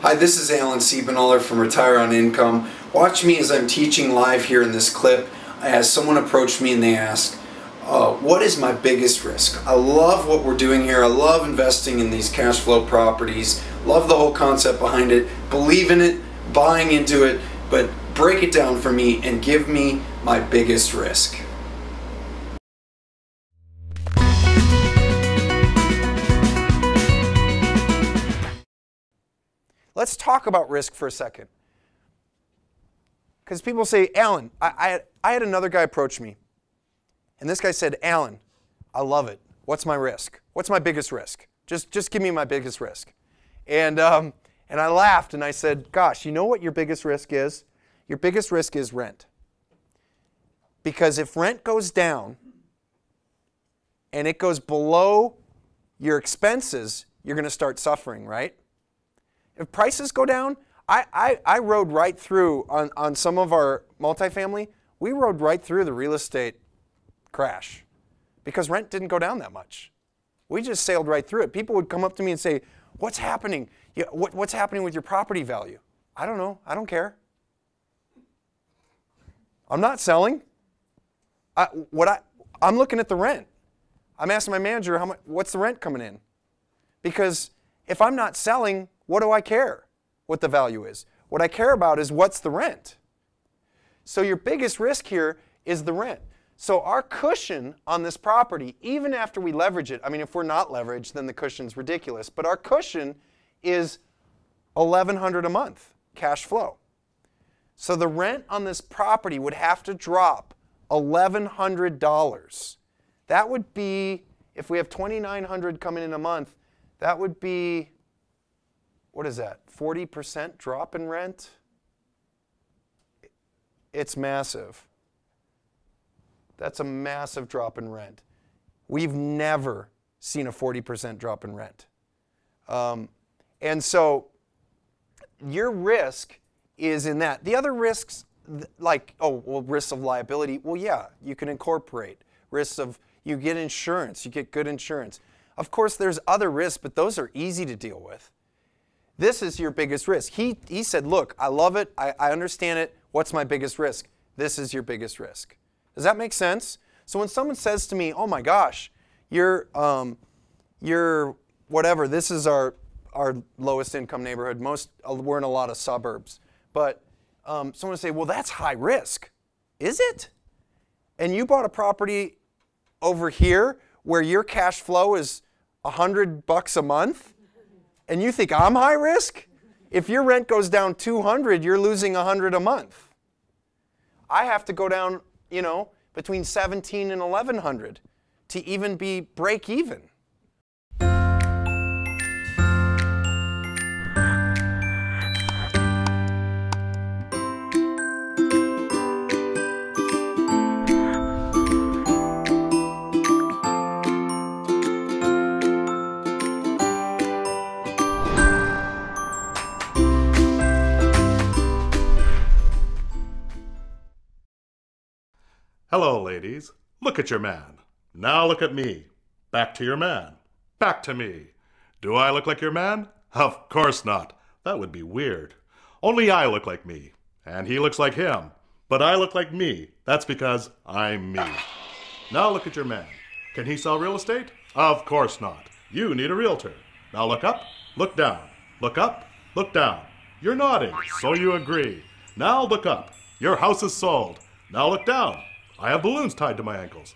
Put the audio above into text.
Hi, this is Alan Siebenaller from Retire on Income. Watch me as I'm teaching live here in this clip as someone approached me and they asked, what is my biggest risk? I love what we're doing here. I love investing in these cash flow properties. Love the whole concept behind it. Believe in it, buying into it, but break it down for me and give me my biggest risk. Let's talk about risk for a second. Because people say, Alan, I had another guy approach me. And this guy said, Alan, I love it. What's my risk? What's my biggest risk? Just give me my biggest risk. And I laughed and I said, gosh, you know what your biggest risk is? Your biggest risk is rent. Because if rent goes down and it goes below your expenses, you're going to start suffering, right? If prices go down, I rode right through, on some of our multifamily, we rode right through the real estate crash because rent didn't go down that much. We just sailed right through it. People would come up to me and say, what's happening? What's happening with your property value? I don't know. I don't care. I'm not selling. I'm looking at the rent. I'm asking my manager, what's the rent coming in? Because if I'm not selling, what do I care what the value is? What I care about is what's the rent. So your biggest risk here is the rent. So our cushion on this property, even after we leverage it, I mean, if we're not leveraged, then the cushion's ridiculous. But our cushion is $1,100 a month cash flow. So the rent on this property would have to drop $1,100. That would be, if we have $2,900 coming in a month, that would be, what is that, 40% drop in rent? It's massive. That's a massive drop in rent. We've never seen a 40% drop in rent. And so your risk is in that. The other risks, like, oh, well, risks of liability, well, yeah, you can incorporate. Risks of, you get insurance, you get good insurance. Of course, there's other risks, but those are easy to deal with. This is your biggest risk. He said, look, I love it. I understand it. What's my biggest risk? This is your biggest risk. Does that make sense? So when someone says to me, oh my gosh, you're whatever, this is our lowest income neighborhood. We're in a lot of suburbs. But someone would say, well, that's high risk. Is it? And you bought a property over here where your cash flow is $100 a month? And you think I'm high risk? If your rent goes down $200, you're losing $100 a month. I have to go down, you know, between $1,700 and $1,100 to even be break even. Hello, ladies. Look at your man. Now look at me. Back to your man. Back to me. Do I look like your man? Of course not. That would be weird. Only I look like me. And he looks like him. But I look like me. That's because I'm me. Now look at your man. Can he sell real estate? Of course not. You need a realtor. Now look up, look down. Look up, look down. You're nodding, so you agree. Now look up. Your house is sold. Now look down. I have balloons tied to my ankles.